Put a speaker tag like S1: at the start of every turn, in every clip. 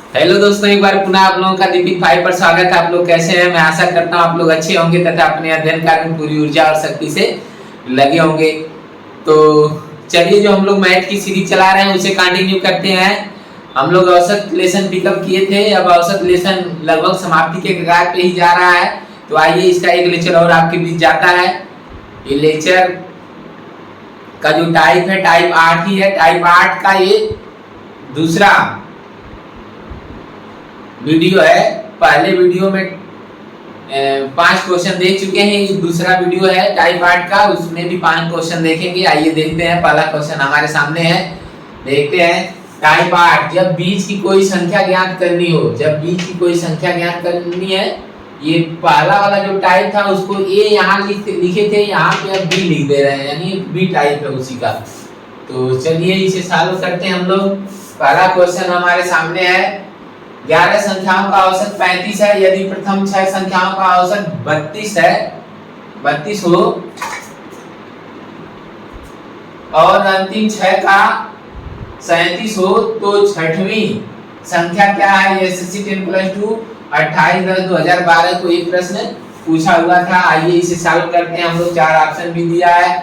S1: Hello दोस्तों, एक बार पुनः आप लोगों का दीपिक भाई पर स्वागत है। आप लोग कैसे हैं? मैं आशा करता हूं आप लोग अच्छे होंगे तथा अपने अध्ययन कार्य में पूरी ऊर्जा और शक्ति से लगे होंगे। तो चलिए, जो हम लोग मैथ की सीरीज चला रहे हैं उसे कंटिन्यू करते हैं। हम लोग औसत लेसन पिकअप किए थे, अब औसत लेसन लगभग समाप्ति के कगार पे ही जा रहा है। तो आइए, इसका एक लेक्चर और आपके बीच जाता है। ये लेक्चर का जो टाइप है, टाइप 8 ही है। टाइप 8 का ये दूसरा वीडियो है। पहले वीडियो में 5 क्वेश्चन देख चुके हैं। ये दूसरा वीडियो है टाइप 8 का, उसमें भी 5 क्वेश्चन देखेंगे। आइए देखते हैं। पहला क्वेश्चन हमारे सामने है, देखते हैं। टाइप 8, जब बीच की कोई संख्या ज्ञात करनी हो, जब बीच की कोई संख्या ज्ञात करनी है। ये पहला वाला जो टाइप था उसको ए यहाँ लिखे थे, यहाँ पे अब बी लिख दे रहे हैं, यानी बी टाइप है उसी का। तो चलिए इसे सॉल्व करते हैं हम लोग। पहला क्वेश्चन हमारे सामने है, 11 संख्याओं का औसत 35 है। यदि प्रथम 6 संख्याओं का औसत 32 है, 32 हो, और अंतिम 6 का 37 हो, तो छठवीं संख्या क्या है? एसएससी 10+2 28/10/2012 को एक प्रश्न पूछा हुआ था। आइए इसे सॉल्व करते हैं हम लोग। 4 ऑप्शन भी दिया है,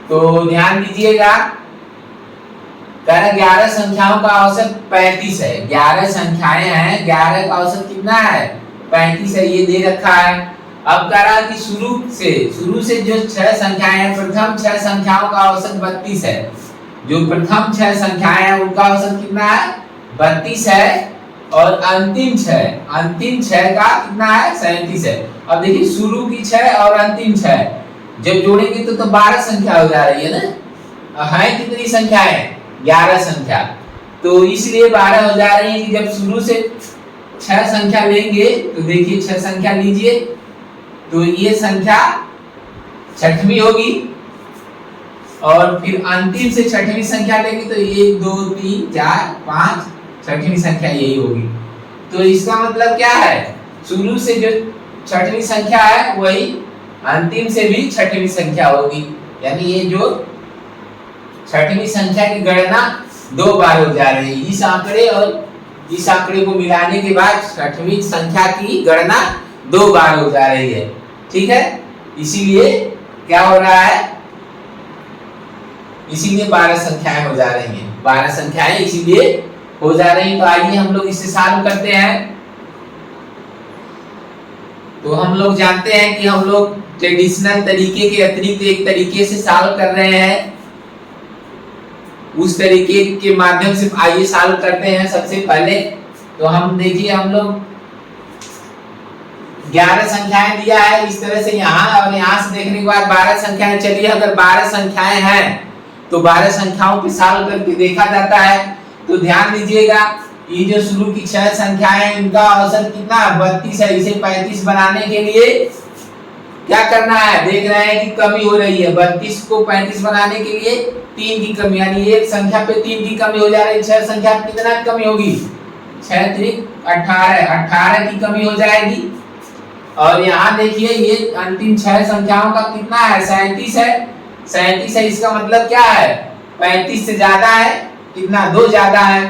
S1: तो ध्यान दीजिएगा। 11 संख्याओं का औसत 35 है। 11 संख्याएं हैं, 11 का औसत कितना है? 35 है, ये दे रखा है। अब कह रहा कि शुरू से जो 6 संख्याएं हैं, प्रथम 6 संख्याओं का औसत 32 है। जो प्रथम 6 संख्याएं हैं उनका औसत कितना है? 32 है। और अंतिम 6 का कितना है? 37 है। अब देखिए, शुरू की 6 और अंतिम 6 जब जोड़ेंगे तो 12 संख्या हो जा रही है ना। है कितनी संख्याएं? 11 संख्या। तो इसलिए 12 हो जा रही है कि जब शुरू से 6 संख्या लेंगे, तो देखिए 6 संख्या लीजिए, तो ये संख्या छठवीं होगी। और फिर अंतिम से छठवीं संख्या लेंगे तो 1 2 3 4 5 छठवीं संख्या यही होगी। तो इसका मतलब क्या है? शुरू से जो छठवीं संख्या है वही अंतिम से भी छठवीं संख्या होगी। यानी ये जो छठवीं संख्या की गणना 2 बार हो जा रही है। इस आंकड़े और इस आंकड़े को मिलाने के बाद छठवीं संख्या की गणना 2 बार हो जा रही है। ठीक है, इसीलिए क्या हो रहा है? इसीलिए 12 संख्याएं हो जा रही हैं। 12 संख्याएं इसीलिए हो जा रही हैं। तो आइए हम लोग इसे सॉल्व करते हैं। तो हम लोग जानते हैं कि हम लोग ट्रेडिशनल तरीके के अतिरिक्त एक तरीके से सॉल्व कर रहे हैं। उस तरीके के माध्यम से आइए सॉल्व करते हैं। सबसे पहले तो हम देखिए, हम लोग 11 संख्याएं दिया है इस तरह से यहाँ, और यहाँ से देखने के बाद 12 संख्याएं। चलिए, अगर 12 संख्याएं हैं तो 12 संख्याओं पे सॉल्व करके देखा जाता है। तो ध्यान दीजिएगा, ये जो शुरू की 6 संख्याएं इनका औसत कितना? 32 है। इसे 35 बनाने के लिए क्या करना है? देख रहे हैं कि कमी हो रही है। 32 को 35 बनाने के लिए 3 की कमी, यानी एक संख्या पे 3 की कमी हो जा रही है। 6 संख्या पे कितना कमी होगी? 6 3 18, 18 की कमी हो जाएगी। और यहाँ देखिए, ये अंतिम 6 संख्याओं का कितना है? 37 है। 37 है, इसका मतलब क्या है? 35 से ज्यादा है। कितना? 2 ज्यादा है।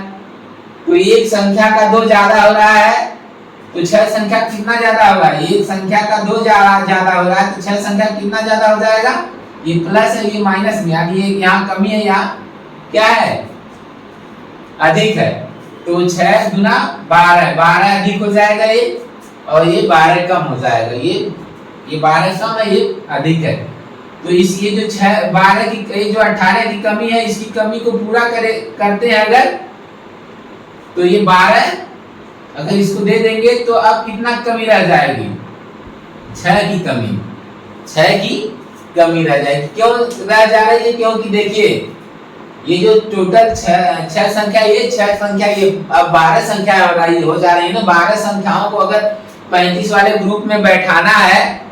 S1: तो एक संख्या का 2 ज्यादा हो रहा है, तो 6 संख्या कितना ज्यादा होगा? एक संख्या का 2 ज्यादा हो रहा है, तो 6 संख्या कितना ज्यादा हो जाएगा? ये प्लस है, ये माइनस में, यानी ये यहाँ कमी है, यहाँ क्या है? अधिक है। तो 6 गुना 12, 12 अधिक हो जाएगा ये, और ये 12 कम हो जाएगा। ये 12 कम है, ये अधिक है। तो इस ये जो 12 की जो 18 की कमी है, इसकी कमी को पूरा करते हैं अगर, तो ये 12 अगर इसको दे देंगे तो अब कितना कमी रह जाएगी? 6 की कमी। 6 की कमी रह जाएगी। क्यों रह जा रही है? क्योंकि देखिए, ये जो टोटल 6 संख्या, ये 6 संख्या, ये अब 12 संख्या हो जा रही है ना। 12 संख्याओं को अगर 35 वाले ग्रुप में बैठाना है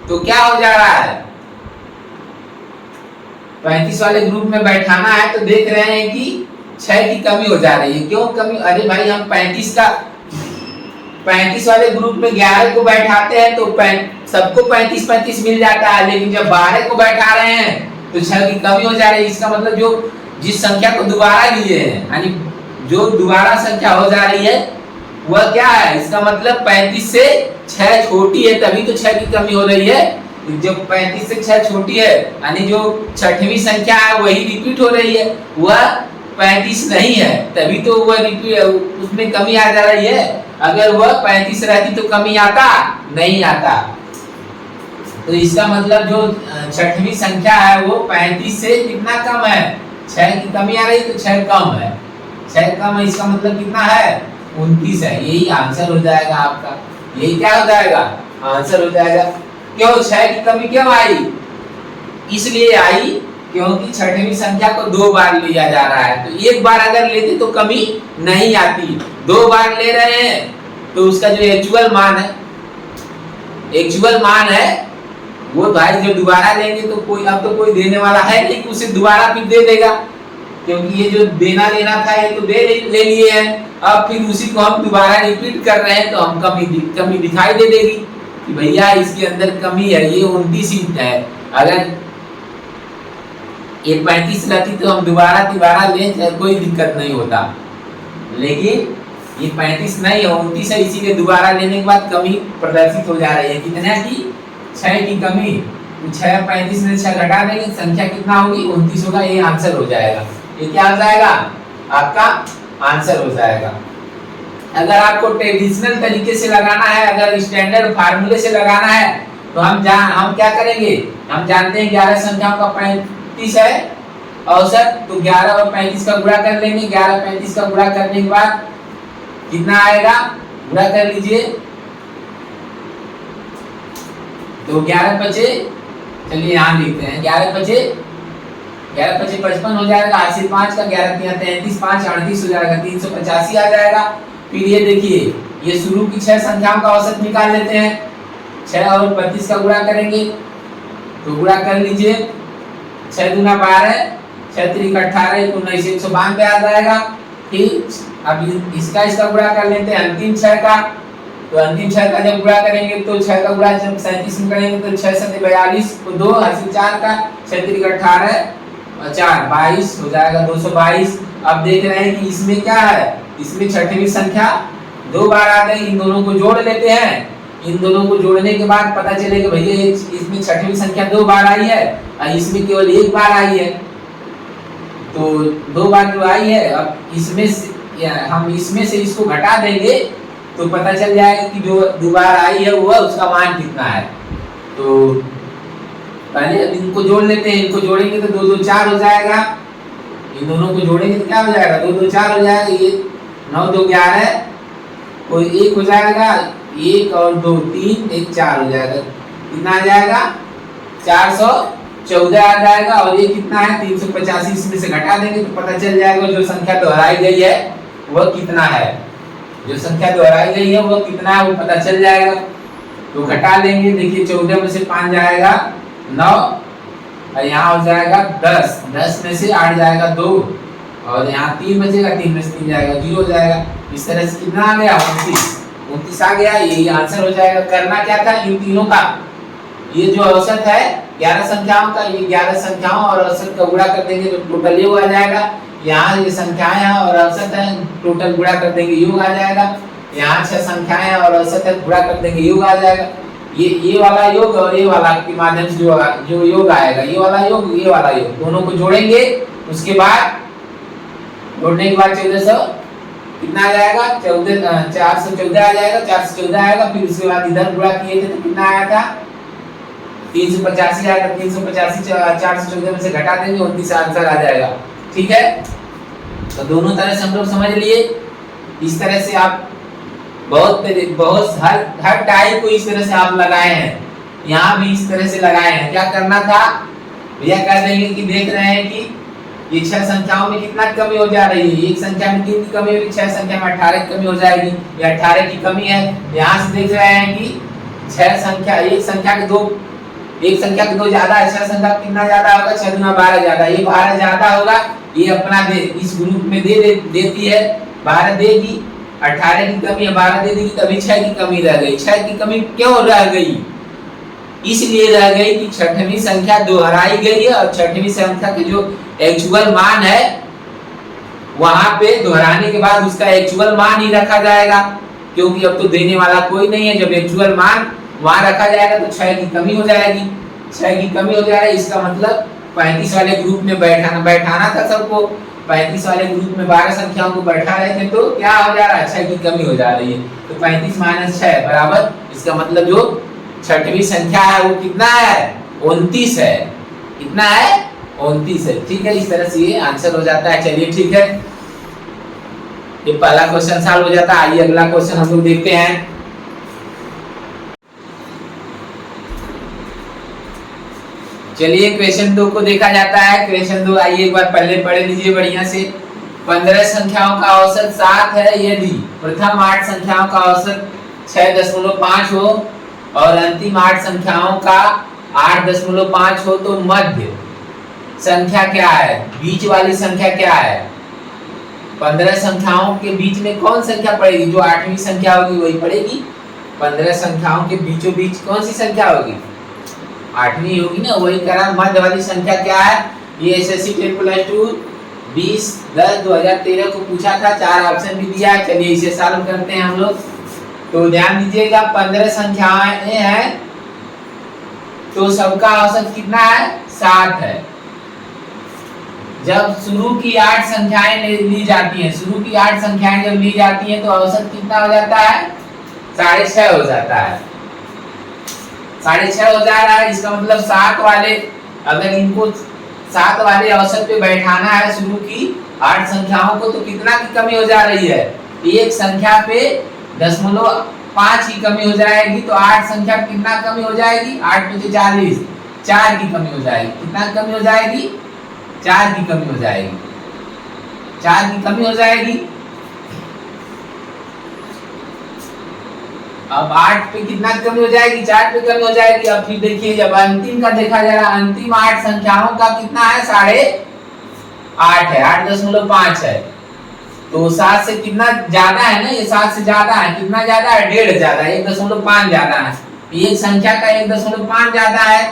S1: तो क्या हो जा रहा है? 35 वाले ग्रुप में बैठाना है, तो देख रहे हैं कि 6 की कमी हो जा रही है। क्यों कमी? अरे भाई, हम 35 वाले ग्रुप में 11 को बैठाते हैं तो सबको 35-35 मिल जाता है, लेकिन जब 12 को बैठा रहे हैं तो 6 की कमी हो जा रही है। इसका मतलब जो जिस संख्या को दोबारा लिए हैं, यानी जो दोबारा संख्या हो जा रही है वह क्या है, इसका मतलब 35 से 6 छोटी है, तभी तो 6 की कमी हो रही है। जो 35 से 6 छोटी है यानी जो छठवीं संख्या है वही रिपीट हो रही है, वह 35 नहीं है, तभी तो वह रिपीट उसमें कमी आ जा रही है। अगर वह 35 रहती तो कमी आता नहीं आता। तो इसका मतलब जो छठवीं संख्या है वो 35 से कितना कम है, 6 की कमी आ रही है, तो 6 कम है, 6 कम है, इसका मतलब कितना है 29 है। यही आंसर हो जाएगा आपका, यही क्या हो जाएगा आंसर हो जाएगा। क्यों 6 की कमी क्यों आई, इसलिए आई क्योंकि छठवीं संख्या को 2 बार लिया जा रहा है। तो एक बार अगर लेते तो कमी नहीं आती, 2 बार ले रहे हैं तो उसका जो एक्चुअल मान है वो भाई जो दोबारा लेंगे तो कोई अब तो कोई देने वाला है नहीं कि उसे दोबारा फिर दे देगा, क्योंकि ये जो देना लेना था ये तो ले लिए हैं। अब फिर उसी को हम दोबारा रिपीट कर रहे हैं तो हम कमी दिखाई दे देगी कि भैया इसके अंदर कमी है, ये 29 ही है। अगर ये 35 रहती तो हम दोबारा लें कोई दिक्कत नहीं होता, लेकिन ये 35 नहीं है 29 है, इसीलिए दोबारा लेने के बाद कमी प्रदर्शित हो जा रही है। कितने की 6 की कमी, तो 6 35 में 6 घटा देंगे संख्या कितना होगी 29 होगा, ये आंसर हो जाएगा। ये क्या हो जाएगा आपका आंसर हो जाएगा। अगर आपको ट्रेडिशनल तरीके से लगाना है, अगर स्टैंडर्ड फार्मूले से लगाना है तो हम क्या करेंगे, हम जानते हैं 11 संख्याओं का 35 है औसत, तो 11 और 35 का गुणा कर लेंगे। 11 35 का गुणा करने के बाद कितना आएगा, गुणा कर लीजिए तो 11 बचे, चलिए यहाँ लिखते हैं 11 बचे 55 हो जाएगा, 8 5 का 11 33 5 38 हो जाएगा, 385 आ जाएगा। फिर ये देखिए ये शुरू की 6 संख्याओं का औसत निकाल लेते हैं, 6 और 32 का गुणा करेंगे तो गुणा कर लीजिए 6 दूना 12 6 3 18 19 192 आ जाएगा। ठीक, अब इसका गुणा कर लेते हैं अंतिम 6 का, तो अंतिम 6 का जब गुणा करेंगे तो 6 का गुणा जब 37 में करेंगे तो 6 7 42 तो 2 80 4 का 6 3 18 और 4 22 हो जाएगा 222। अब देख रहे हैं कि इसमें क्या है, इसमें छठवीं संख्या 2 बार आ गई, इन दोनों को जोड़ लेते हैं। इन दोनों को जोड़ने के बाद पता चलेगा भैया इसमें छठवीं संख्या 2 बार आई है और इसमें केवल 1 बार आई है, तो 2 बार जो आई है अब हम इसमें से इसको घटा देंगे तो पता चल जाएगा कि जो दोबारा आई है वो उसका मान कितना है। तो पहले इनको जोड़ लेते हैं, इनको जोड़ेंगे तो 2 2 4 हो जाएगा, इन दोनों को जोड़ेंगे तो क्या हो जाएगा 2 2 4 हो जाएगा, ये 9 2 11 कोई 1 हो जाएगा, 1 और 2 3 1 4 हो जाएगा, कितना आ जाएगा 414 आ जाएगा। और ये कितना है 385, इसमें से घटा देंगे तो पता चल जाएगा जो संख्या दोहराई गई है वह कितना है, जो संख्या दोहराई गई है वो कितना है वो पता चल जाएगा। तो घटा लेंगे, देखिए 14 में से 5 जाएगा 9 और यहाँ हो जाएगा 10, 10 में से 8 जाएगा 2 और यहाँ 3 बचेगा, 3 में से 3 जाएगा 0 हो जाएगा। इस तरह से कितना आ गया 29 आ गया, यही आंसर हो जाएगा। करना क्या था इन तीनों का, ये जो औसत है 11 संख्याओं का, ये 11 संख्याओं और औसत का गुणा कर देंगे तो टोटल योग आ जाएगा। यहाँ ये संख्याएं हैं और औसत है, टोटल गुणा कर देंगे योग आ जाएगा। यहाँ 6 संख्याएं हैं और औसत है, गुणा कर देंगे योग आ जाएगा। ये वाला योग और ये वाला के माध्यम से जो योग आएगा, ये वाला योग दोनों को जोड़ेंगे, उसके बाद जोड़ने के बाद 1400 कितना आ जाएगा 414 आ जाएगा, 414 आएगा। फिर उसके बाद इधर गुणा किए थे तो कितना आया था 385 आएगा, 385 414 में से घटा देंगे 29 आंसर आ जाएगा। ठीक है, तो दोनों तरह से हम लोग समझ लिए। इस तरह से आप बहुत हर टाइप को इस तरह से आप लगाए हैं, यहाँ भी इस तरह से लगाए हैं। क्या करना था भैया, कह देंगे कि देख रहे हैं कि ये 6 संख्याओं में कितना कमी हो जा रही है, एक संख्या में 3 की कमी होगी, 6 संख्या में 18 की कमी हो जाएगी, ये 18 की कमी है। यहाँ से देख रहे हैं कि 6 संख्या एक संख्या के 2 ज्यादा है, 6 संख्या कितना ज्यादा होगा 6 गुना 12 ज्यादा, ये 12 ज्यादा होगा, ये अपना इस ग्रुप में देती है 12 देगी, 18 की कमी है 12 दे देगी, तभी 6 की कमी रह गई। 6 की कमी क्यों रह गई, इसलिए रह गई कि छठवीं संख्या दोहराई गई है और छठवीं संख्या के जो एक्चुअल मान है वहां पे दोहराने के बाद उसका एक्चुअल मान ही रखा जाएगा, क्योंकि अब तो देने वाला कोई नहीं है। जब एक्चुअल मान वहां रखा जाएगा तो 6 की कमी हो जाएगी, 6 की कमी हो जाएगी। इसका मतलब 35 वाले ग्रुप में बैठाना था सबको, 35 वाले ग्रुप में 12 संख्याओं को बैठा रहे थे, तो क्या हो जा रहा है, 6 की कमी हो जा रही है। तो 35 - 6 बराबर, इसका मतलब जो छठवीं संख्या है वो कितना है, 29 है। कितना है, 29 है। ठीक है, इस तरह से ये आंसर हो जाता है। चलिए ठीक है, ये पहला क्वेश्चन सॉल्व हो जाता है। आइए अगला क्वेश्चन हम लोग देखते हैं। चलिए क्वेश्चन 2 को देखा जाता है। क्वेश्चन 2 आइए एक बार पहले पढ़ लीजिए बढ़िया से। 15 संख्याओं का औसत 7 है यदि प्रथम 8 संख्याओं का औसत 6.5 हो और अंतिम 8 संख्याओं का 8.5 हो, तो मध्य संख्या क्या है, बीच वाली संख्या क्या है। 15 संख्याओं के बीच में कौन संख्या पड़ेगी, जो 8वीं संख्या होगी वही पड़ेगी। 15 संख्याओं के बीचों बीच कौन सी संख्या होगी, 8वीं होगी ना, वही करा। मध्य वाली संख्या क्या है, ये एसएससी 10+2 20 10 2013 को पूछा था, 4 ऑप्शन भी दिया है। चलिए इसे सॉल्व करते हैं हम लोग। तो ध्यान दीजिएगा, 15 संख्याएं हैं तो सबका औसत कितना है, 7 है। जब शुरू की 8 संख्याएं ली जाती हैं, शुरू की 8 संख्याएं जब ली जाती हैं तो औसत कितना हो जाता है, 6.5 हो जाता है। 6.5 हो जा रहा है। इसका मतलब 7 वाले, अगर इनको 7 वाले औसत पे बैठाना है शुरू की 8 संख्याओं को, तो कितना की कमी हो जा रही है, एक संख्या पे 0.5 की कमी हो जाएगी। तो 8 संख्या कितना कमी हो जाएगी, 8 × 40, 4 की कमी हो जाएगी। कितना कमी हो जाएगी, 4 की कमी हो जाएगी, 4 की कमी हो जाएगी। अब 8 पे कितना कमी हो जाएगी, 4 पे कमी हो जाएगी। अब फिर देखिए, जब अंतिम का देखा जा रहा है, अंतिम 8 संख्याओं का कितना है, 8.5 है, 8.5 है। तो 7 से कितना ज्यादा है ना, ये 7 से ज्यादा है। कितना ज्यादा है, 1.5 ज्यादा है, 1.5 ज्यादा है। एक संख्या का 1.5 ज्यादा है,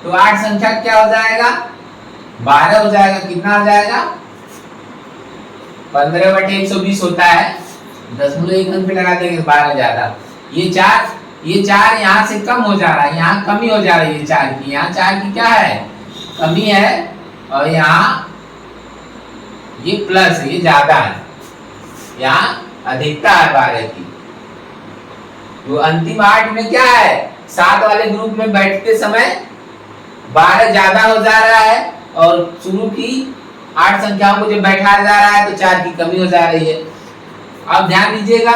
S1: तो 8 संख्या क्या हो जाएगा, 12 हो जाएगा। कितना हो जाएगा, 15/120 होता है, 0.1 अंक पे लगा देंगे, 12 ज्यादा। ये 4 यहाँ से कम हो जा रहा है, यहाँ कमी हो जा रही है 4 की, यहाँ 4 की क्या है, कमी है, और यहाँ ये प्लस है, ये ज्यादा है, यहाँ अधिकता है 12 की। तो अंतिम 8 में क्या है, 7 वाले ग्रुप में बैठते समय 12 ज्यादा हो जा रहा है, और शुरू की 8 संख्याओं को जब बैठाया जा रहा है तो 4 की कमी हो जा रही है। अब ध्यान दीजिएगा,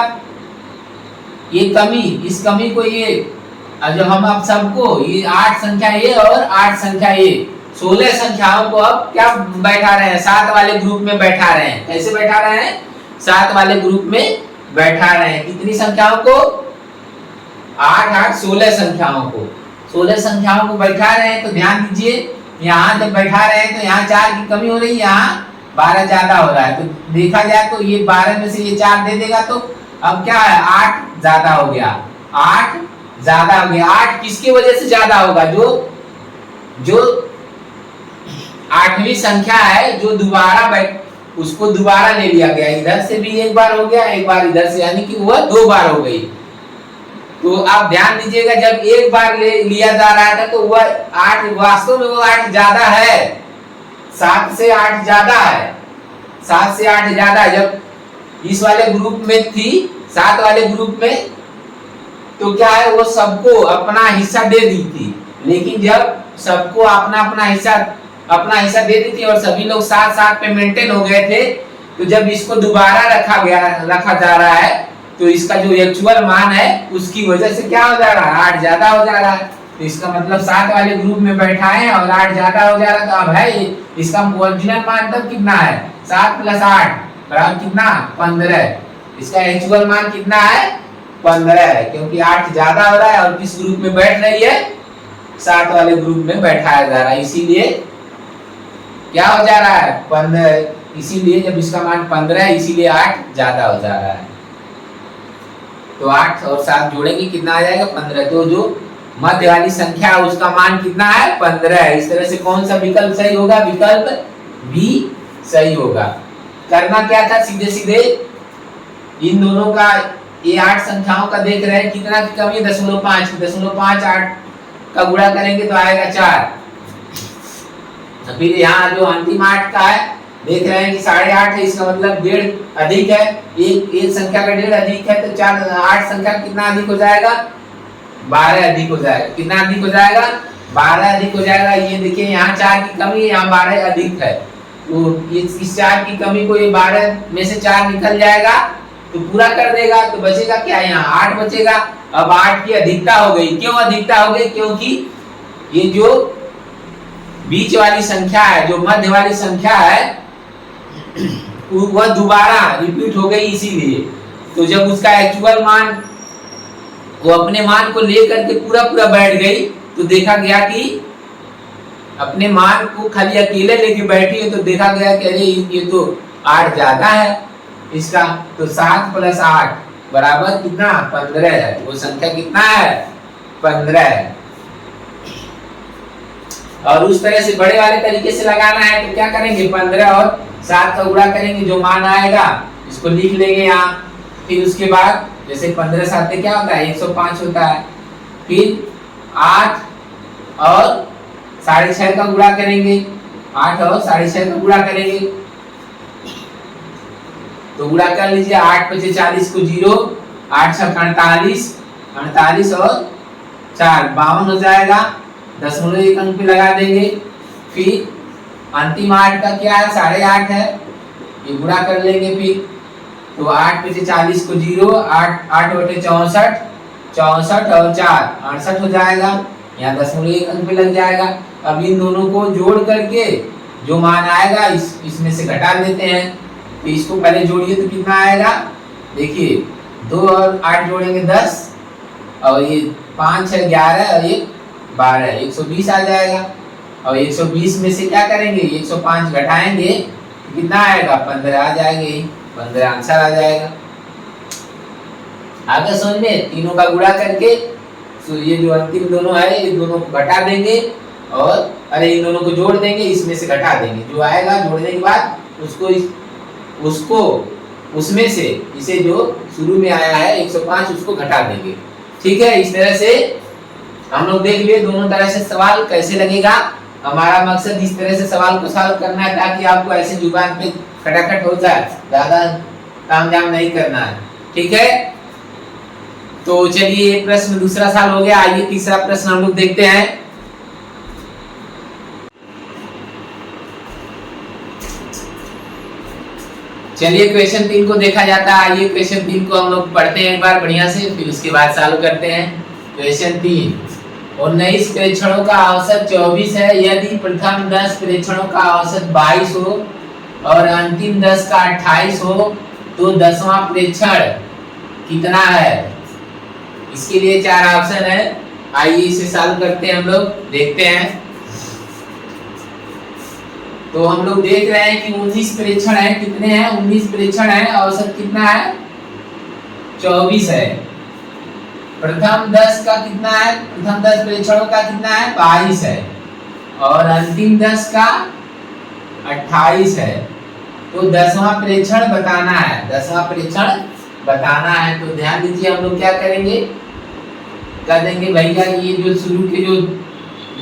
S1: ये कमी, इस कमी को ये जो हम अब सबको ये 8 संख्या ये और 8 संख्या ये 16 संख्याओं को अब क्या बैठा रहे हैं, 7 वाले ग्रुप में बैठा रहे हैं। कैसे बैठा रहे हैं, 7 वाले ग्रुप में बैठा रहे हैं। कितनी संख्याओं को, 8 8 16 संख्याओं को, 16 संख्याओं को बैठा रहे हैं। तो ध्यान दीजिए, यहाँ जब बैठा रहे हैं तो यहाँ 4 की कमी हो रही है, यहाँ 12 ज्यादा हो रहा है। तो देखा जाए तो ये 12 में से ये 4 दे देगा, तो अब क्या है, 8 ज्यादा हो गया, 8 ज्यादा हो गया। 8 किसकी वजह से ज्यादा होगा, जो 8वीं संख्या है, जो दोबारा उसको दोबारा ले लिया गया, इधर से भी एक बार हो गया, एक बार इधर से, यानी कि वह 2 बार हो गई। तो आप ध्यान दीजिएगा, जब एक बार लिया जा रहा था तो वह 8 वास्तव में वो 8 ज्यादा है, 7 से 8 ज्यादा है, 7 से 8 ज्यादा है। जब इस वाले ग्रुप में थी, 7 वाले ग्रुप में, तो क्या है, वो सबको अपना हिस्सा दे दी थी। लेकिन जब सबको अपना अपना हिस्सा दे दी थी और सभी लोग 7-7 पे मेंटेन हो गए थे, तो जब इसको दोबारा रखा जा रहा है, तो इसका जो एक्चुअल मान है उसकी वजह से क्या हो जा रहा है, 8 ज्यादा हो जा रहा है। तो इसका मतलब 7 वाले ग्रुप में बैठा है और 8 ज्यादा हो जा रहा है। तो अब है इसका ओरिजिनल मान तब कितना है, 7 + 8 बराबर कितना, 15। इसका एक्चुअल मान कितना है, 15 है, क्योंकि 8 ज्यादा हो रहा है और किस ग्रुप में बैठ रही है, 7 वाले ग्रुप में बैठाया जा रहा है। इसीलिए क्या हो जा रहा है, 15। इसीलिए जब इसका मान 15 है, इसीलिए 8 ज्यादा हो जा रहा है। तो 8 और 7 जोड़ेंगे, कितना आ जाएगा, 15। तो जो मध्य वाली संख्या है उसका मान कितना है, 15 है। इस तरह से कौन सा विकल्प सही होगा, विकल्प बी सही होगा। करना क्या था, सीधे सीधे इन दोनों का, ये 8 संख्याओं का देख रहे हैं कितना की कमी है, 0.5 0.5 8 का गुणा करेंगे तो आएगा 4। तो फिर यहाँ जो अंतिम 8 का है देख रहे हैं कि 8.5 है, इसका मतलब 1.5 अधिक है, एक संख्या का 1.5 अधिक है तो 4 8 संख्या कितना अधिक हो जाएगा, 12 अधिक हो जाएगा। कितना अधिक हो जाएगा, 12 अधिक हो जाएगा। ये देखिए यहाँ 4 की कमी है, यहाँ 12 अधिक है, तो इस 4 की कमी को ये 12 में से 4 निकल जाएगा तो पूरा कर देगा, तो बचेगा क्या, यहाँ 8 बचेगा। अब 8 की अधिकता हो गई। क्यों अधिकता हो गई, क्योंकि ये जो बीच वाली संख्या है, जो मध्य वाली संख्या है, वह दोबारा रिपीट हो गई, इसीलिए। तो जब उसका एक्चुअल मान, वो अपने मान को लेकर के पूरा पूरा बैठ गई, तो देखा गया कि अपने मान को खाली अकेले लेके बैठी है, तो देखा गया कि अरे ये तो 8 ज्यादा है इसका, तो 7 + 8 बराबर कितना, 15 है। वो संख्या कितना है, 15 है। और उस तरह से बड़े वाले तरीके से लगाना है तो क्या करेंगे, 15 और 7 का गुणा करेंगे, जो मान आएगा इसको लिख लेंगे यहाँ। फिर उसके बाद जैसे 15 7 क्या होता है, 105 होता है। फिर 8 और 6.5 का गुणा करेंगे, 8 और 6.5 का गुणा करेंगे, तो गुणा कर लीजिए। 8 × 40 को 0, 8 × 48, 48 और 4 52 हो जाएगा। 0.1 अंक पे लगा देंगे। फिर अंतिम 8 का क्या है, 8.5 है, ये गुणा कर लेंगे। फिर तो 8 × 40 को 0, 8 बटे 64, 64 और 4 68 हो जाएगा। यहाँ 0.1 अंक पे लग जाएगा। अब इन दोनों को जोड़ करके जो मान आएगा इसमें से घटा देते हैं। तो इसको पहले जोड़िए तो कितना आएगा, देखिए 2 और 8 जोड़ेंगे 10, और ये 5 है 11 और ये 12, 120 आ जाएगा। और 120 में से क्या करेंगे, 105 घटाएंगे तो कितना आएगा, 15 आ जाएंगे, 15 आंसर आ जाएगा। आगे समझ में, तीनों का गुणा करके तो ये जो अंतिम दोनों है, ये दोनों को घटा देंगे, और अरे इन दोनों को जोड़ देंगे, इसमें से घटा देंगे। जो आएगा जोड़ने के बाद उसको उसमें से इसे जो शुरू में आया है 105 उसको घटा देंगे। ठीक है, इस तरह से हम लोग देख लिए दोनों तरह से सवाल कैसे लगेगा। हमारा मकसद इस तरह से सवाल को सॉल्व करना है ताकि आपको ऐसे जुबान पे खटाखट हो जाए, ज्यादा तामझाम नहीं करना है। ठीक है, तो चलिए एक प्रश्न दूसरा साल हो गया। आइए तीसरा प्रश्न हम लोग देखते हैं। चलिए क्वेश्चन 3 को देखा जाता है। आइए क्वेश्चन 3 को हम लोग पढ़ते हैं एक बार बढ़िया से, फिर उसके बाद सॉल्व करते हैं। क्वेश्चन 3, 19 प्रेक्षणों का औसत 24 है। यदि प्रथम 10 प्रेक्षणों का औसत 22 हो और अंतिम 10 का 28 हो तो 10वां प्रेक्षण कितना है। इसके लिए 4 ऑप्शन है। आइए इसे सॉल्व करते हैं, हम लोग देखते हैं। तो हम लोग देख रहे हैं कि 19 प्रेक्षण है। कितने हैं, 19 प्रेक्षण है, औसत कितना है, 24 है। प्रथम 10 का कितना है, प्रथम 10 प्रेक्षणों का कितना है, 22 है, और अंतिम 10 का 28 है। तो 10वां प्रेक्षण बताना है, 10वां प्रेक्षण बताना है। तो ध्यान दीजिए, हम लोग क्या करेंगे, कर देंगे भैया ये जो शुरू के जो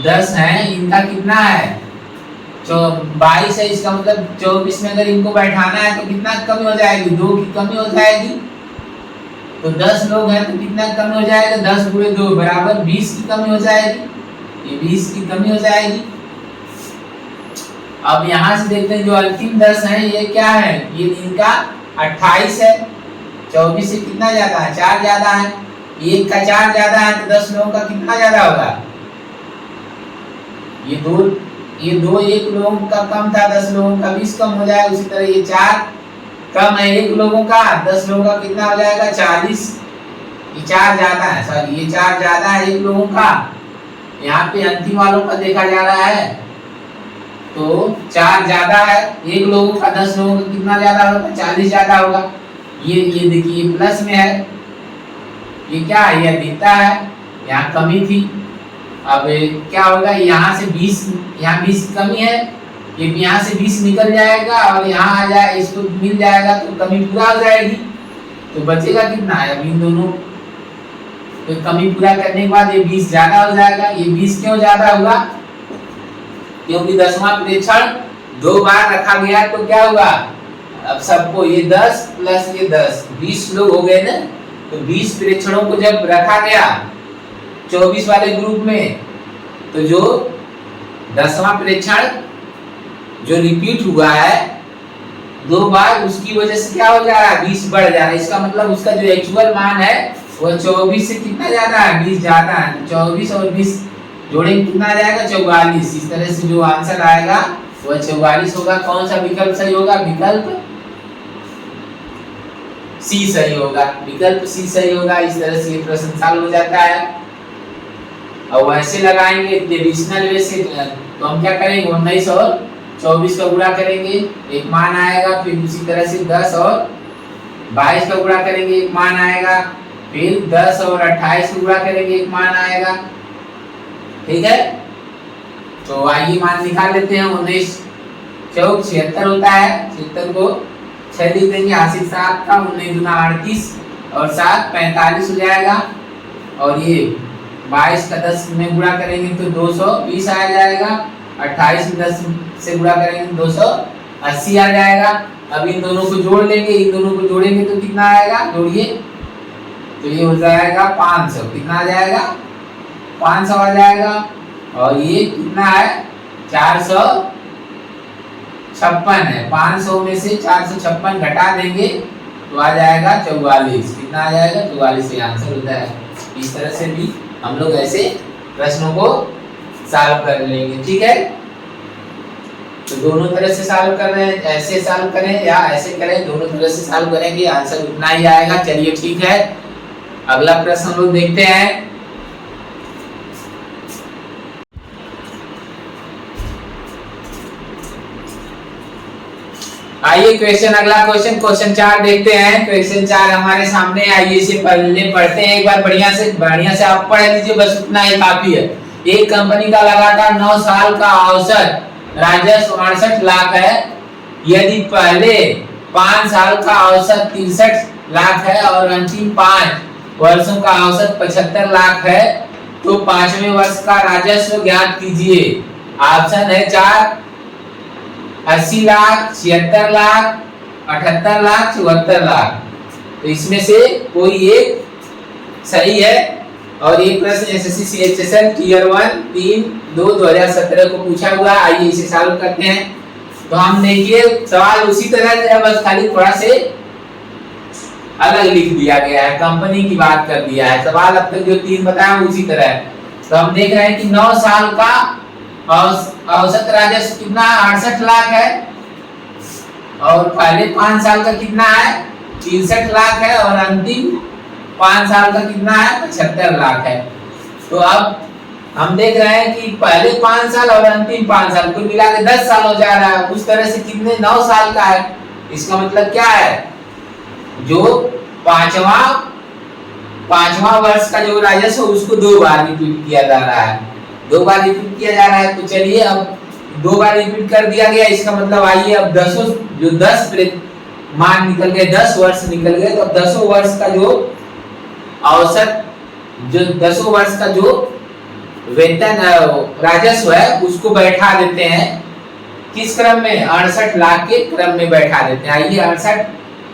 S1: 10 हैं इनका कितना है, 22 है, इसका मतलब 24 में अगर इनको बैठाना है तो कितना कमी हो जाएगी, 2 की कमी हो जाएगी। तो 10 लोग हैं तो कितना कमी हो जाएगा, 10 × 2 बराबर 20 की कमी हो जाएगी, ये 20 की कमी हो जाएगी। अब यहाँ से देखते हैं जो अंतिम 10 है ये क्या है, ये इनका 28 है। 24 से कितना ज्यादा है, 4 ज्यादा है। 1 का 4 ज्यादा है तो 10 लोगों का कितना ज्यादा होगा, ये दो 1 लोगों का कम था, 10 लोगों का 20 कम हो जाएगा। उसी तरह ये 4 कम है 1 लोगों का, 10 लोगों का कितना हो जाएगा, 40। ये 4 ज्यादा है, सॉरी ये 4 ज्यादा है 1 लोगों का। यहाँ पे अंतिम वालों का देखा जा रहा है तो 4 ज्यादा है 1 लोगों का, 10 लोगों का कितना ज्यादा होगा, 40 ज्यादा होगा। ये देखिए प्लस में है, ये क्या है, ये अधिकता है, यहाँ कमी थी। अब क्या होगा, यहाँ से 20, यहाँ 20 की कमी है ये यहाँ से 20 निकल जाएगा और यहाँ आ जाए, इसको मिल जाएगा तो कमी पूरा हो जाएगी। तो बचेगा कितना है अब इन दोनों, तो कमी पूरा करने के बाद ये 20 ज्यादा हो जाएगा। ये 20 क्यों ज्यादा हुआ? क्योंकि 10वां प्रेक्षण 2 बार रखा गया तो क्या होगा, अब सबको ये 10 प्लस ये 10 20 लोग हो गए ना। तो 20 प्रेक्षणों को जब रखा गया 24 वाले ग्रुप में, तो जो 10वां प्रेक्षण जो रिपीट हुआ है 2 बार, उसकी वजह से क्या हो जा रहा है, 20 बढ़ जा रहा है। इसका मतलब उसका जो एक्चुअल मान है वो 24 से कितना ज्यादा है, 20 ज्यादा है। 24 और 20 जोड़ेंगे कितना आ जाएगा, 44। इस तरह से जो आंसर आएगा वो 44 होगा। कौन सा विकल्प सही होगा? विकल्प सी सही होगा। विकल्प सी सही होगा। इस तरह से ये प्रश्न सॉल्व हो जाता है। और वैसे लगाएंगे ट्रेडिशनल वे से, तो हम क्या करेंगे, 19 और 24 का गुणा करेंगे, एक मान आएगा। फिर उसी तरह से 10 और 22 का गुणा करेंगे, एक मान आएगा। फिर 10 और 28 का गुणा करेंगे, एक मान आएगा। ठीक है, तो आइए मान निकाल लेते हैं। 19 चौक 76 होता है, 76 को 6 लिख देंगे, 7 का 19 दूना 38 और 7 45 हो जाएगा। और ये 22 का 10 में गुणा करेंगे तो 220 आ जाएगा। 28 में 10 से गुणा करेंगे 280 आ जाएगा। अब इन दोनों को जोड़ लेंगे, इन दोनों को जोड़ेंगे तो कितना आएगा, जोड़िए, तो ये हो जाएगा 500। कितना आ जाएगा, 500 आ जाएगा। और ये कितना है, 456 है। 500 में से 456 घटा देंगे तो आ जाएगा 44। कितना आ जाएगा, 44 ये आंसर होता है। इस तरह से भी हम लोग ऐसे प्रश्नों को सॉल्व कर लेंगे। ठीक है, तो दोनों तरह से सॉल्व कर रहे हैं, ऐसे सॉल्व करें या ऐसे करें, दोनों तरह से सॉल्व करेंगे, आंसर उतना ही आएगा। चलिए ठीक है, अगला प्रश्न हम लोग देखते हैं। आइए क्वेश्चन, अगला क्वेश्चन 4 देखते हैं। क्वेश्चन 4 हमारे सामने, आइए इसे पढ़ते हैं एक बार बढ़िया से आप पढ़ लीजिए, बस उतना ही काफी है। एक कंपनी का लगातार 9 साल का औसत राजस्व 68 लाख है। यदि पहले 5 साल का औसत 63 लाख है और अंतिम 5 वर्षों का औसत 75 लाख है, तो 5वें वर्ष का राजस्व ज्ञात कीजिए। ऑप्शन है 4, 80 लाख, 76 लाख, 78 लाख, 74 लाख। तो इसमें से कोई एक सही है। और ये प्रश्न एसएससी सीएचएसएल टियर 1 3/2 2017 को पूछा हुआ। आइए इसे सॉल्व करते हैं। तो हम देखिए सवाल उसी तरह से है, बस खाली थोड़ा से अलग लिख दिया गया है, कंपनी की बात कर दिया है। सवाल अब तक जो 3 बताया उसी तरह है। तो हम देख रहे हैं कि 9 साल का औसत राजस्व कितना, 68 लाख है। और पहले 5 साल का कितना है, 63 लाख है। और अंतिम 5 साल का कितना है, 75 लाख है। तो अब हम देख रहे हैं कि पहले 5 साल और अंतिम 5 साल कुल मिला के 10 साल हो जा रहा है। उस तरह से कितने 9 साल का है। इसका मतलब क्या है, जो पांचवा वर्ष का जो राजस्व उसको 2 बार रिपीट किया जा रहा है, 2 बार रिपीट किया जा रहा है। तो चलिए अब 2 बार रिपीट कर दिया गया। इसका मतलब आइए अब 10 मान निकल गए, 10 वर्ष निकल गए। तो अब 10 वर्ष का जो औसत, जो 10 वर्ष का जो वेतन राजस्व है उसको बैठा देते हैं किस क्रम में, 68 लाख के क्रम में बैठा देते हैं। आइए 68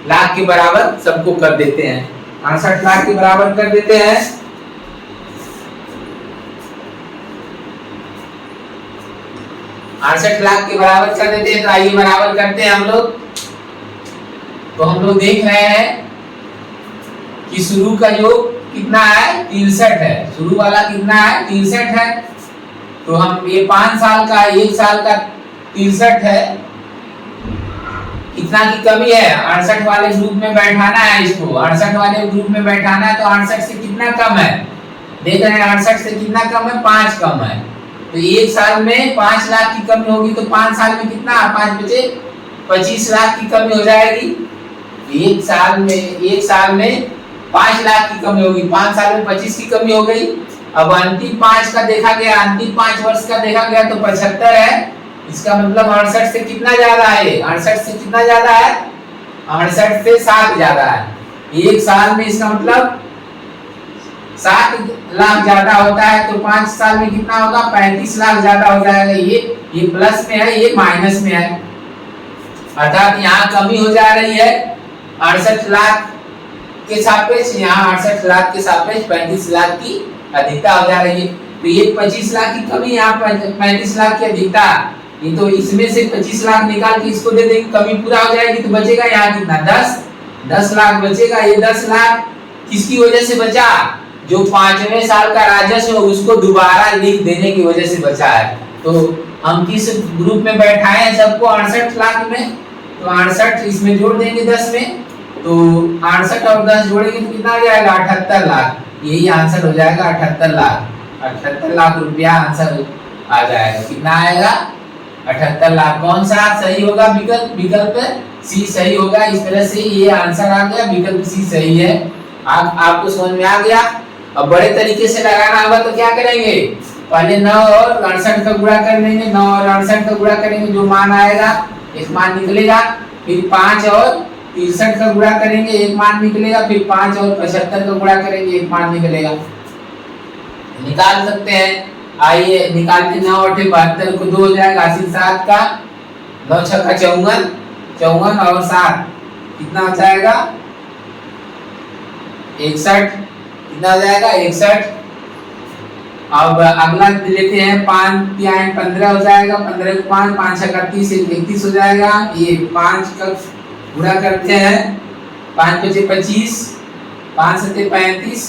S1: लाख के बराबर सबको कर देते हैं, 68 लाख के बराबर कर देते हैं। अड़सठ लाख के बराबर कर देते हैं। तो आइए बराबर करते हैं हम लोग। तो हम लोग देख रहे हैं कि शुरू का जो कितना है, 63 है। शुरू वाला कितना है, 63 है। तो हम ये 5 साल का, 1 साल का 63 है। कितना की कमी है, 68 वाले ग्रुप में बैठाना है इसको, 68 वाले ग्रुप में बैठाना है। तो 68 से कितना कम है, देख रहे हैं 68 से कितना कम है, 5 कम है। तो 1 साल में 5 लाख की कमी होगी। तो 5 साल में कितना, 5 बचे 25 लाख की कमी हो जाएगी। 1 साल में 5 लाख की कमी होगी, 5 साल में 25 की कमी हो गई। अब अंतिम 5 का देखा गया, अंतिम 5 वर्ष का देखा गया तो 75 है। इसका मतलब 68 से कितना ज्यादा है, 68 से कितना ज्यादा है, 68 से 7 ज्यादा है। एक साल में इसका मतलब 7 लाख ज्यादा होता है, तो 5 साल में कितना होगा, 35 लाख ज्यादा हो जाएगा। ये प्लस में है, ये माइनस में है, अर्थात यहाँ कमी हो जा रही है 68 लाख के सापेक्ष, यहाँ 68 लाख के सापेक्ष 35 लाख की अधिकता हो जा रही है। तो ये 25 लाख की कमी, यहाँ 35 लाख की अधिकता, ये तो इसमें से 25 लाख निकाल के इसको दे देंगे, कमी पूरा हो जाएगी। तो बचेगा यहाँ कितना, 10 लाख बचेगा। ये 10 लाख किसकी वजह से बचा, जो 5वें साल का राजस्व उसको दोबारा लिख देने की वजह से बचा है। तो हम किस ग्रुप में बैठाए हैं सबको, 68 लाख में, तो 68 इसमें जोड़ देंगे 10 में, तो 68 और 10 जोड़ेंगे तो कितना हो जाएगा, 78 लाख। यही आंसर हो जाएगा 78 लाख, 78 लाख रुपया आंसर आ जाएगा। कितना आएगा, 78 लाख। कौन सा सही होगा, विकल्प सी सही होगा। इस तरह से ये आंसर आ गया, विकल्प सी सही है। आपको समझ में आ गया। अब बड़े तरीके से लगाना होगा तो क्या करेंगे, पहले 9 और 68 का गुणा कर लेंगे, 9 और 68 का गुणा करेंगे, जो मान आएगा एक मान निकलेगा। फिर 5 और 63 का गुणा करेंगे, एक मान निकलेगा। फिर 5 और 75 का गुणा करेंगे, एक मान निकलेगा। निकाल सकते हैं, आइए निकालते। 9 और 72 को 2 हो जाएगा, 7 का 9 6 का 54, 54 और 7 कितना हो जाएगा, 61। कितना हो जाएगा, 61। अब अगला लेते हैं, 5 3 15 हो जाएगा, 15 को 5 5 6 31 31 हो जाएगा। ये 5 का गुणा करते हैं, 5 5 25, 5 7 35,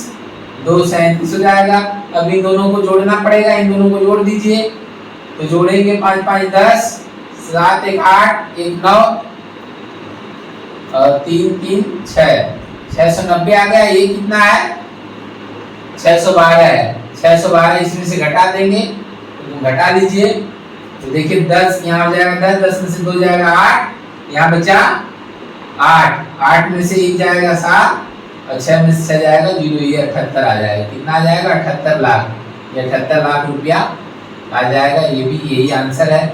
S1: 2 37 हो जाएगा। अब इन दोनों को जोड़ना पड़ेगा, इन दोनों को जोड़ दीजिए। तो जोड़ेंगे 5 5 10, 7 1 8, 1 9 और 3 3 6, 690 आ गया। ये कितना है, 612 है। 612 इसमें से घटा देंगे, तो घटा लीजिए। तो देखिए 10 यहाँ हो जाएगा, 10 में से 2 जाएगा 8, यहाँ बचा 8, 8 में से 1 जाएगा 7 और 6 में से 6 जाएगा 0, ये 78 आ जाएगा। कितना आ जाएगा, 78 लाख। ये 78 लाख रुपया आ जाएगा। ये भी यही आंसर है।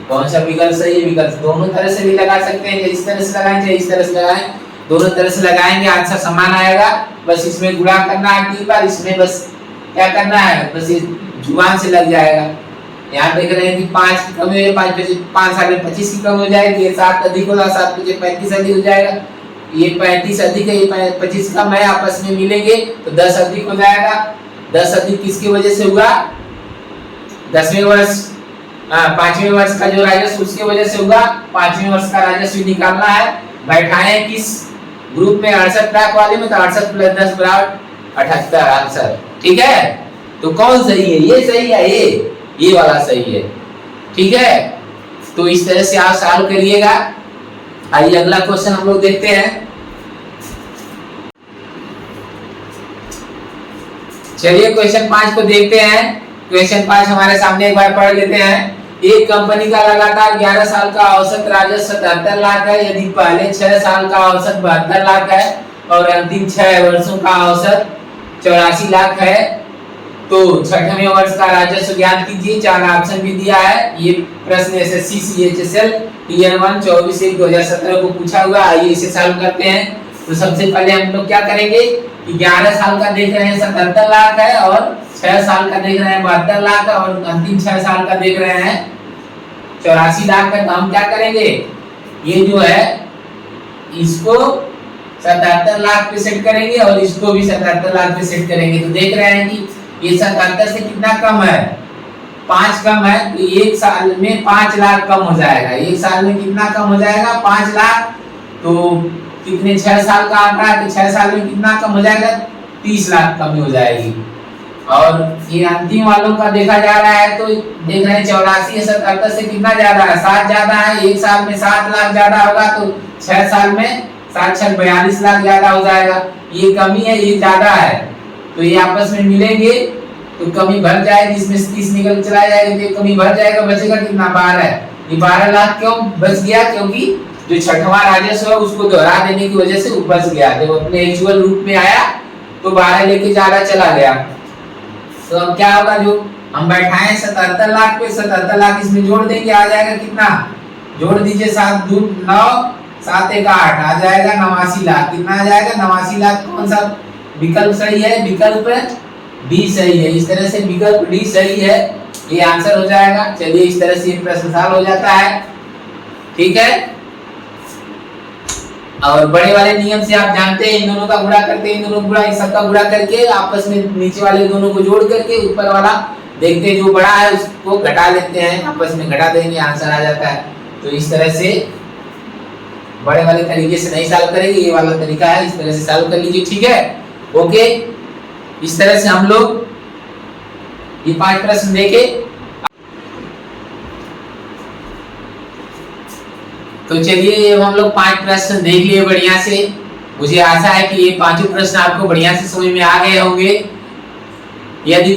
S1: कौन सा विकल्प सही है, विकल्प दोनों तरह से भी लगा सकते हैं, इस तरह से लगाएं चाहे इस तरह से लगाएं, दोनों तरह से लगाएंगे आंसर समान आएगा। बस इसमें गुणा करना है 3 बार, इसमें बस क्या करना है, बस ये जुबान से लग जाएगा। यहाँ देख रहे हैं कि 5 की कमी है, 5 साल में 25 की कमी हो जाएगी, ये 7 अधिक होगा, 7 5 35 अधिक हो जाएगा। ये 35 अधिक है, ये 25 कम है, आपस में मिलेंगे तो 10 अधिक हो जाएगा। 10 अधिक किसकी वजह से हुआ, 10वें वर्ष 5वें वर्ष का जो राजस्व उसकी वजह से होगा। 5वें वर्ष का राजस्व निकालना है, बैठाए किस ग्रुप में, 68 लाख वाले में, तो 68 + 10 = 78 आंसर। ठीक है, तो कौन सही है, ये सही है, ये वाला सही है। ठीक है, तो इस तरह से आप सॉल्व करिएगा। आइए अगला क्वेश्चन हम लोग देखते हैं। चलिए क्वेश्चन 5 को देखते हैं। क्वेश्चन 5 हमारे सामने एक बार पढ़ लेते हैं। एक कंपनी का लगातार 11 साल का औसत राजस्व 77 लाख है। यदि पहले 6 साल का औसत 72 लाख है और अंतिम 6 वर्षों का औसत 84 लाख है, तो 6वें वर्ष का राजस्व ज्ञात कीजिए। 4 ऑप्शन भी दिया है। ये प्रश्न एसएससी सीएचएसएल ईयर 1 24/1/2017 को पूछा हुआ। आइए इसे सॉल्व करते हैं। तो सबसे पहले हम लोग क्या करेंगे कि 11 साल का देख रहे हैं 77 लाख है और 6 साल का देख रहे हैं 72 लाख है और अंतिम 6 साल का देख रहे हैं 84 लाख है। तो हम क्या करेंगे, ये जो है इसको 77 लाख पे सेट करेंगे और इसको भी 77 लाख पे सेट करेंगे। तो देख रहे हैं कि ये 77 से कितना कम है, 5 कम है, तो 1 साल में 5 लाख कम हो जाएगा। 1 साल में कितना कम हो जाएगा, 5 लाख। तो कितने, 6 साल का आंकड़ा है, तो 6 साल में कितना कम हो जाएगा, 30 लाख कमी हो जाएगी। और ये अंतिम वालों का देखा जा रहा है, तो देख रहे हैं 84 या 77 से कितना ज्यादा है, 7 ज्यादा है। 1 साल में 7 लाख ज्यादा होगा, तो 6 साल में 7 6 42 लाख ज्यादा हो जाएगा। ये कमी है, ये ज्यादा है, तो ये आपस में मिलेंगे तो कमी भर जाएगी, इसमें से 30 निकल चला जाएगा, तो कमी भर जाएगा। बचेगा कितना, 12। ये 12 लाख क्यों बच गया, क्योंकि जो 6वां राजस्व है उसको दोहरा देने की वजह से वो बच गया। जब अपने एक्चुअल रूप में आया तो 12 लेके ज्यादा चला गया। तो अब क्या होगा, जो हम बैठाए 77 लाख पे, 77 लाख इसमें जोड़ देंगे, आ जाएगा कितना, जोड़ दीजिए 7 2 9 7 1 8, आ जाएगा 89 लाख। कितना आ जाएगा 89 लाख। कौन सा विकल्प सही है, विकल्प डी सही है। इस तरह से विकल्प डी सही है, ये आंसर हो जाएगा। चलिए इस तरह से ये प्रश्न सॉल्व हो जाता है, ठीक है। और बड़े वाले नियम से आप जानते हैं, इन दोनों का गुणा करके, इन दोनों गुणा, इन सबका गुणा करके आपस में नीचे वाले दोनों को जोड़ करके ऊपर वाला देखते हैं जो बड़ा है उसको घटा लेते हैं, आपस में घटा देंगे, आंसर आ जाता है। तो इस तरह से बड़े वाले तरीके से नहीं सॉल्व करेंगे, ये वाला तरीका है, इस तरह से सॉल्व कर लीजिए, ठीक है। ओके, इस तरह से हम लोग ये 5 प्रश्न देखे। तो चलिए हम लोग 5 प्रश्न देख लिए बढ़िया से। मुझे आशा है कि ये 5 प्रश्न आपको बढ़िया से समझ में आ गए होंगे। यदि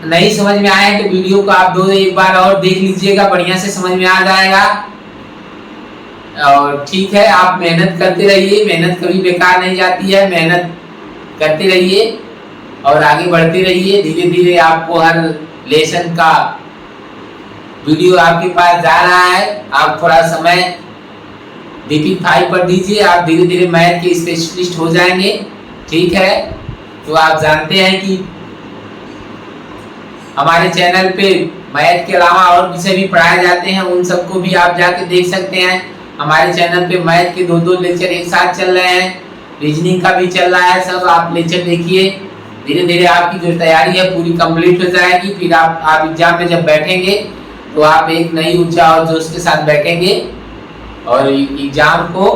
S1: नहीं समझ में आए तो वीडियो को आप एक बार और देख लीजिएगा, बढ़िया से समझ में आ जाएगा। और ठीक है, आप मेहनत करते रहिए, मेहनत कभी बेकार नहीं जाती है, मेहनत करते रहिए और आगे बढ़ते रहिए। धीरे धीरे आपको हर लेसन का वीडियो आपके पास जा रहा है। आप थोड़ा समय DP 5 पर दीजिए, आप धीरे धीरे मैथ के स्पेशलिस्ट हो जाएंगे, ठीक है। तो आप जानते हैं कि हमारे चैनल पे मैथ के अलावा और विषय भी पढ़ाए जाते हैं, उन सबको भी आप जाके देख सकते हैं। हमारे चैनल पे मैथ के 2 लेक्चर एक साथ चल रहे हैं, रीजनिंग का भी चल रहा है, सब आप लेक्चर देखिए। धीरे धीरे आपकी जो तैयारी है पूरी कंप्लीट हो जाएगी। फिर आप एग्जाम में जब बैठेंगे तो आप एक नई ऊर्जा और जोश के साथ बैठेंगे और एग्जाम को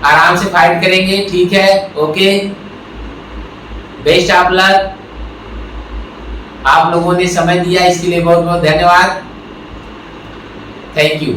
S1: आराम से फाइट करेंगे, ठीक है। Okay, best of luck. आप लोगों ने समय दिया इसके लिए बहुत बहुत धन्यवाद। Thank you.